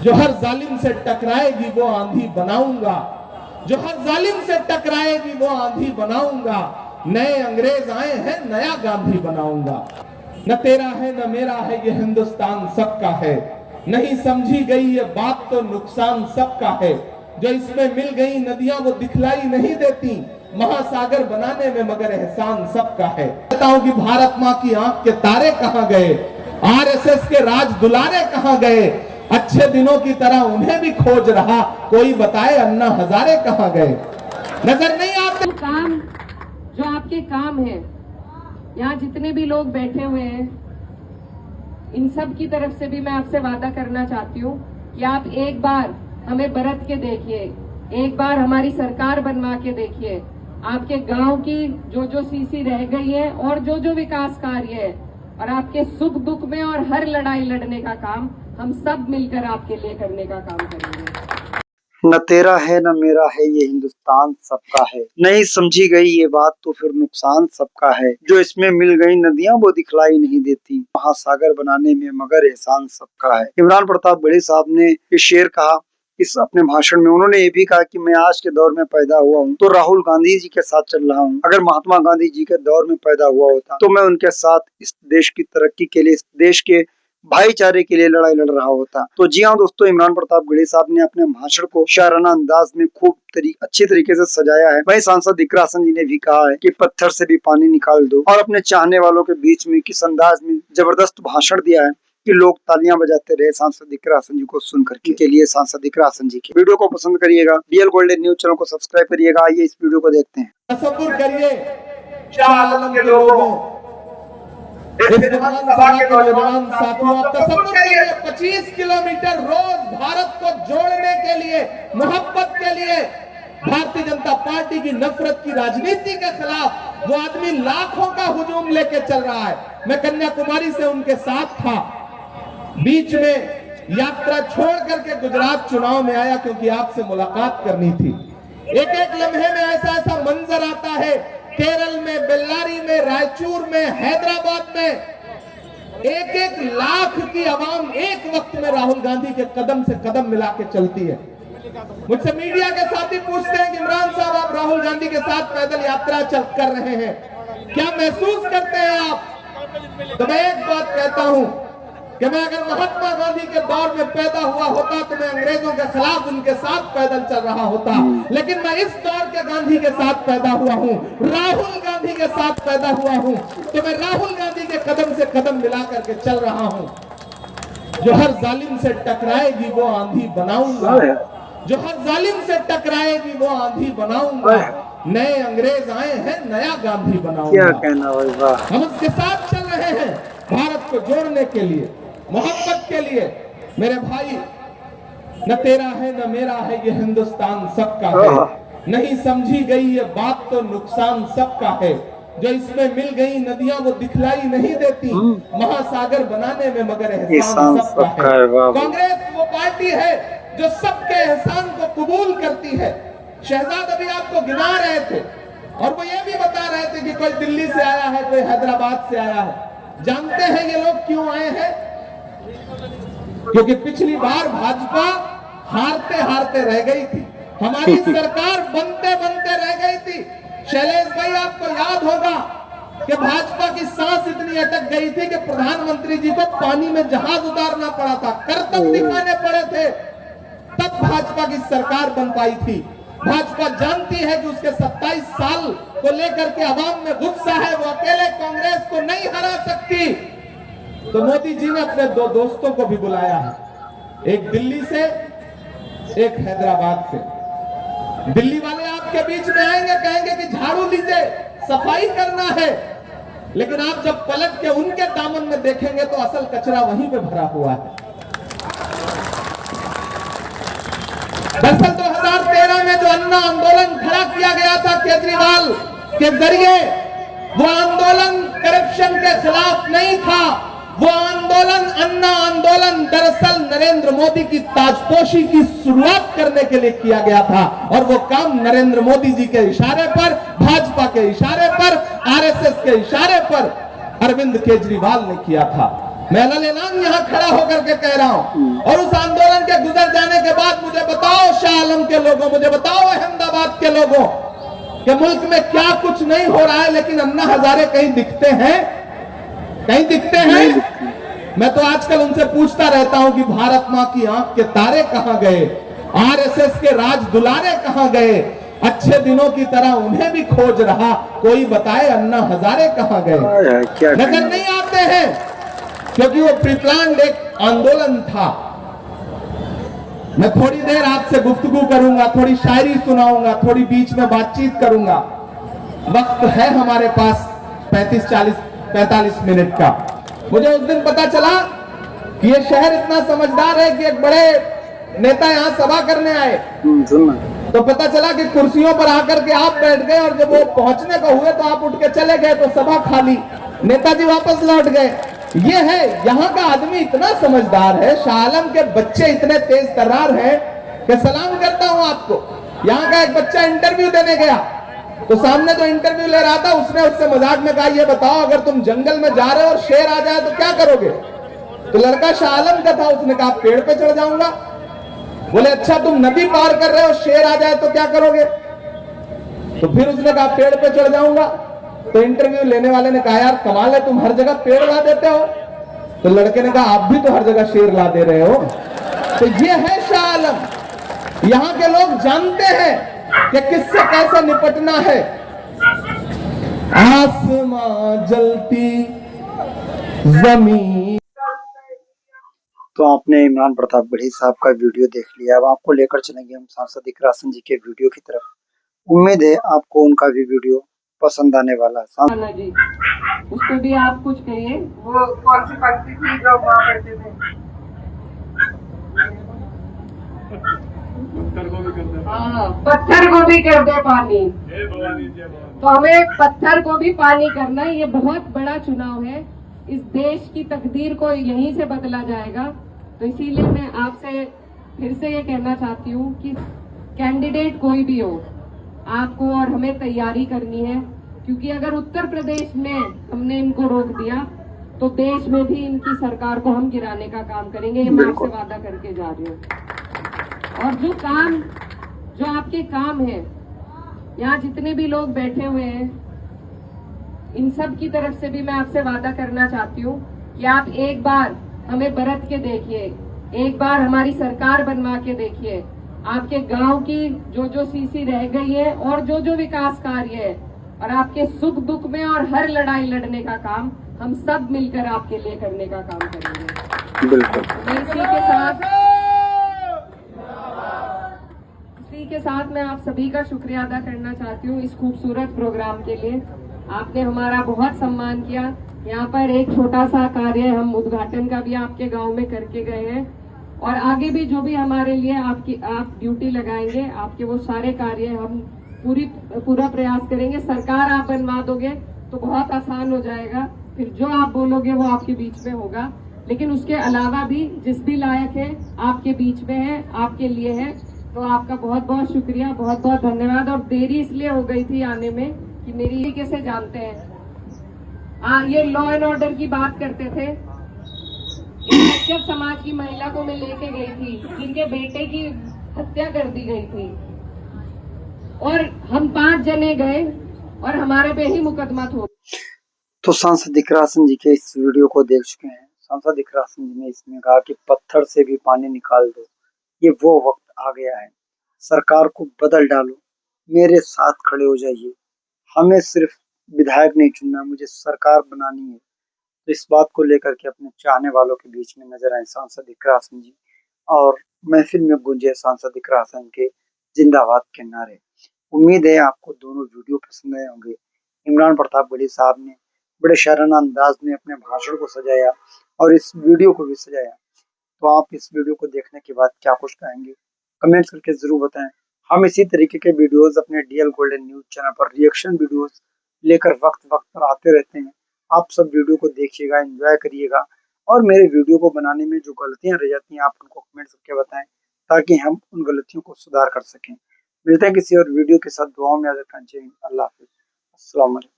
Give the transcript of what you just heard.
जो हर जालिम से टकराएगी वो आंधी बनाऊंगा, जो हर जालिम से टकराएगी वो आंधी बनाऊंगा। नए अंग्रेज आए हैं, नया गांधी बनाऊंगा। न तेरा है न मेरा है ये हिंदुस्तान सबका है, नहीं समझी गई ये बात तो नुकसान सबका है। जो इसमें मिल गई नदियां वो दिखलाई नहीं देती, महासागर बनाने में मगर एहसान सबका है। बताऊं कि भारत माँ की आंख के तारे कहां गए, आरएसएस के राज दुलारे कहां गए। अच्छे दिनों की तरह उन्हें भी खोज रहा, कोई बताए अन्ना हजारे कहां गए। नजर नहीं आते काम जो आपके काम है, यहाँ जितने भी लोग बैठे हुए हैं, इन सब की तरफ से भी मैं आपसे वादा करना चाहती हूँ कि आप एक बार हमें बरत के देखिए, एक बार हमारी सरकार बनवा के देखिए। आपके गांव की जो सीसी रह गई है और जो विकास कार्य है, और आपके सुख दुख में और हर लड़ाई लड़ने का काम हम सब मिलकर आपके लिए करने का काम करेंगे। न तेरा है न मेरा है ये हिंदुस्तान सबका है, नहीं समझी गई ये बात तो फिर नुकसान सबका है। जो इसमें मिल गई नदियां वो दिखलाई नहीं देती, महासागर बनाने में मगर एहसान सबका है। इमरान प्रताप बड़े साहब ने ये शेर कहा इस अपने भाषण में। उन्होंने ये भी कहा कि मैं आज के दौर में पैदा हुआ हूँ तो राहुल गांधी जी के साथ चल रहा हूँ। अगर महात्मा गांधी जी के दौर में पैदा हुआ होता तो मैं उनके साथ इस देश की तरक्की के लिए, इस देश के भाईचारे के लिए लड़ाई लड़ रहा होता। तो जी हाँ दोस्तों, इमरान प्रताप गढ़ी साहब ने अपने भाषण को शायराना अंदाज में खूब अच्छे तरीके से सजाया है। वहीं सांसद इकरा हसन जी ने भी कहा है कि पत्थर से भी पानी निकाल दो, और अपने चाहने वालों के बीच में किस अंदाज में जबरदस्त भाषण दिया है कि लोग तालियां बजाते रहे सांसद इकरा हसन जी को सुनकर। के लिए सांसद इकरा हसन जी की वीडियो को पसंद करिएगा, डीएल गोल्डन न्यूज चैनल को सब्सक्राइब करिएगा। आइए इस वीडियो को देखते हैं। तसव्वुर करिए शाह के लोगों, इस विधानसभा के नौजवान साथियों, आप तसव्वुर करिए 25 किलोमीटर रोज भारत को जोड़ने के लिए, मोहब्बत के लिए भारतीय जनता पार्टी की नफरत की राजनीति के खिलाफ वो आदमी लाखों का हुजूम लेके चल रहा है। मैं कन्याकुमारी से उनके साथ था, बीच में यात्रा छोड़ करके गुजरात चुनाव में आया क्योंकि आपसे मुलाकात करनी थी। एक एक लम्हे में ऐसा ऐसा मंजर आता है, केरल में, बेल्लारी में, रायचूर में, हैदराबाद में 1-1 लाख की आवाम एक वक्त में राहुल गांधी के कदम से कदम मिला के चलती है। मुझसे मीडिया के साथी पूछते हैं कि इमरान साहब आप राहुल गांधी के साथ पैदल यात्रा कर रहे हैं, क्या महसूस करते हैं आप? तो मैं एक बात कहता हूं कि मैं अगर महात्मा गांधी के दौर में पैदा हुआ होता तो मैं अंग्रेजों के खिलाफ उनके साथ पैदल चल रहा होता, लेकिन मैं इस दौर के गांधी के साथ पैदा हुआ हूं, राहुल गांधी के साथ पैदा हुआ हूं, तो मैं राहुल गांधी के कदम से कदम मिला करके चल रहा हूं। जो हर जालिम से टकराएगी वो आंधी बनाऊंगा, जो हर जालिम से टकराएगी वो आंधी बनाऊंगा। नए अंग्रेज आए हैं, नया गांधी बनाऊंगा। क्या कहना होगा, हम उसके साथ चल रहे हैं भारत को जोड़ने के लिए, मोहब्बत के लिए। मेरे भाई, न तेरा है न मेरा है ये हिंदुस्तान सबका है, नहीं समझी गई ये बात तो नुकसान सबका है। जो इसमें मिल गई नदियां वो दिखलाई नहीं देती, महासागर बनाने में मगर एहसान सबका है। कांग्रेस वो पार्टी है जो सबके एहसान को कबूल करती है। शहजाद अभी आपको गिना रहे थे और वो ये भी बता रहे थे कि कोई दिल्ली से आया है, कोई हैदराबाद से आया है। जानते हैं ये लोग क्यों आए हैं? क्योंकि पिछली बार भाजपा हारते हारते रह गई थी, हमारी सरकार बनते बनते रह गई थी। शैलेश भाई, आपको याद होगा कि भाजपा की सांस इतनी अटक गई थी कि प्रधानमंत्री जी को पानी में जहाज उतारना पड़ा था, करतब दिखाने पड़े थे, तब भाजपा की सरकार बन पाई थी। भाजपा जानती है कि उसके 27 साल को लेकर के आवाम में गुस्सा है, वो अकेले कांग्रेस को नहीं हरा सकती। तो मोदी जी ने अपने 2 दोस्तों को भी बुलाया है, एक दिल्ली से, एक हैदराबाद से। दिल्ली वाले आपके बीच में आएंगे, कहेंगे कि झाड़ू लीजिए, सफाई करना है, लेकिन आप जब पलट के उनके दामन में देखेंगे तो असल कचरा वहीं पे भरा हुआ है। दरअसल 2013 में जो अन्ना आंदोलन खड़ा किया गया था केजरीवाल के जरिए, वो आंदोलन करप्शन के खिलाफ नहीं था, वो आंदोलन, अन्ना आंदोलन दरअसल नरेंद्र मोदी की ताजपोशी की शुरुआत करने के लिए किया गया था। और वो काम नरेंद्र मोदी जी के इशारे पर, भाजपा के इशारे पर, आरएसएस के इशारे पर अरविंद केजरीवाल ने किया था। मैं लालेलान यहाँ खड़ा होकर के कह रहा हूँ, और उस आंदोलन के गुजर लोगों, मुझे बताओ अहमदाबाद के लोगों कि मुल्क में क्या कुछ नहीं हो रहा है, लेकिन अन्ना हजारे कहीं दिखते हैं? कहीं दिखते हैं? मैं तो आजकल उनसे पूछता रहता हूं कि भारत मां की आंख के तारे कहां गए, आरएसएस के राज दुलारे कहां गए, अच्छे दिनों की तरह उन्हें भी खोज रहा, कोई बताए अन्ना हजारे कहां गए? नजर नहीं आते हैं, क्योंकि वो प्रीप्लान्ड एक आंदोलन था। मैं थोड़ी देर आपसे गुफ्तगू करूंगा, थोड़ी शायरी सुनाऊंगा, थोड़ी बीच में बातचीत करूंगा। वक्त है हमारे पास 45 मिनट का। मुझे उस दिन पता चला कि ये शहर इतना समझदार है कि एक बड़े नेता यहाँ सभा करने आए, तो पता चला कि कुर्सियों पर आकर के आप बैठ गए, और जब वो पहुंचने को हुए तो आप उठ के चले गए, तो सभा खाली, नेताजी वापस लौट गए। ये है यहाँ का आदमी, इतना समझदार है। शाह आलम के बच्चे इतने तेज तर्रार हैं कि सलाम करता हूं आपको। यहाँ का एक बच्चा इंटरव्यू देने गया, तो सामने जो इंटरव्यू ले रहा था उसने उससे मजाक में कहा, ये बताओ अगर तुम जंगल में जा रहे हो और शेर आ जाए तो क्या करोगे? तो लड़का शाह आलम का था, उसने कहा पेड़ पे चढ़ जाऊंगा। बोले अच्छा तुम नदी पार कर रहे हो, शेर आ जाए तो क्या करोगे? तो फिर उसने कहा पेड़ पे चढ़ जाऊंगा। तो इंटरव्यू लेने वाले ने कहा यार कमाल है, तुम हर जगह पेड़ ला देते हो। तो लड़के ने कहा आप भी तो हर जगह शेर ला दे रहे हो। तो ये है शाह आलम। यहाँ के लोग जानते हैं कि किससे कैसे निपटना है। आसमां जलती जमीन। तो आपने इमरान प्रताप गढ़ी साहब का वीडियो देख लिया। अब आपको लेकर चलेंगे हम सांसद इकरासन जी के वीडियो की तरफ। उम्मीद है आपको उनका भी वीडियो पसंद आने वाला है। जी उस पर भी आप कुछ कहिए। वो कौन सी पंक्ति थी जो वहाँ पढ़ते थे? हाँ, पत्थर को भी कर दे पानी। तो हमें पत्थर को भी पानी करना है। ये बहुत बड़ा चुनाव है, इस देश की तकदीर को यहीं से बदला जाएगा। तो इसीलिए मैं आपसे फिर से ये कहना चाहती हूँ कि कैंडिडेट कोई भी हो, आपको और हमें तैयारी करनी है, क्योंकि अगर उत्तर प्रदेश में हमने इनको रोक दिया तो देश में भी इनकी सरकार को हम गिराने का काम करेंगे। ये मैं आपसे वादा करके जा रही हूँ। और जो आपके काम है, यहाँ जितने भी लोग बैठे हुए हैं, इन सब की तरफ से भी मैं आपसे वादा करना चाहती हूँ कि आप एक बार हमें बरत के देखिए, एक बार हमारी सरकार बनवा के देखिए। आपके गांव की जो सीसी रह गई है और जो विकास कार्य है, और आपके सुख दुख में और हर लड़ाई लड़ने का काम हम सब मिलकर आपके लिए करने का काम करेंगे। बिल्कुल। मैं इसी के साथ मैं आप सभी का शुक्रिया अदा करना चाहती हूँ इस खूबसूरत प्रोग्राम के लिए। आपने हमारा बहुत सम्मान किया। यहाँ पर एक छोटा सा कार्य हम उद्घाटन का भी आपके गांव में करके गए हैं, और आगे भी जो भी हमारे लिए आप ड्यूटी लगाएंगे, आपके वो सारे कार्य हम पूरा प्रयास करेंगे। सरकार आप बनवा दोगे तो बहुत आसान हो जाएगा, फिर जो आप बोलोगे वो आपके बीच में होगा। लेकिन उसके अलावा भी जिस भी लायक है आपके बीच में है, आपके लिए है। तो आपका बहुत बहुत शुक्रिया, बहुत बहुत धन्यवाद। और देरी इसलिए हो गई थी आने में कि मेरी तरीके से जानते हैं ये लॉ एंड ऑर्डर की बात करते थे। कश्यप समाज की महिला को मैं लेके गई थी, जिनके बेटे की हत्या कर दी गई थी, और हम 5 जने गए और हमारे पे ही मुकदमा हो। तो सांसद इकरासन जी के इस वीडियो को देख चुके हैं। सांसद इकरासन जी ने इसमें कहा कि पत्थर से भी पानी निकाल दो। ये वो वक्त आ गया है, सरकार को बदल डालो, मेरे साथ खड़े हो जाइए। हमें सिर्फ विधायक नहीं चुनना, मुझे सरकार बनानी है। तो इस बात को लेकर के अपने चाहने वालों के बीच में नजर आए सांसद इकरासन जी, और महफिल में गूंजे सांसद इकरासन के जिंदाबाद के नारे। उम्मीद है आपको दोनों वीडियो पसंद आए होंगे। इमरान प्रताप गढ़ी साहब ने बड़े शायराना अंदाज में अपने भाषण को सजाया और इस वीडियो को भी सजाया। तो आप इस वीडियो को देखने के बाद क्या कुछ कहेंगे, कमेंट्स करके जरूर बताएं। हम इसी तरीके के वीडियोस अपने डीएल गोल्डन न्यूज चैनल पर रिएक्शन वीडियोस लेकर वक्त पर आते रहते हैं। आप सब वीडियो को देखिएगा, एंजॉय करिएगा, और मेरे वीडियो को बनाने में जो गलतियां रह जाती हैं आप उनको कमेंट करके बताएं, ताकि हम उन गलतियों को सुधार कर सकें। मिलते हैं किसी और वीडियो के साथ। दुआओं में याद रखना चाहिए। अल्लाह हाफिज़। अस्सलाम वालेकुम।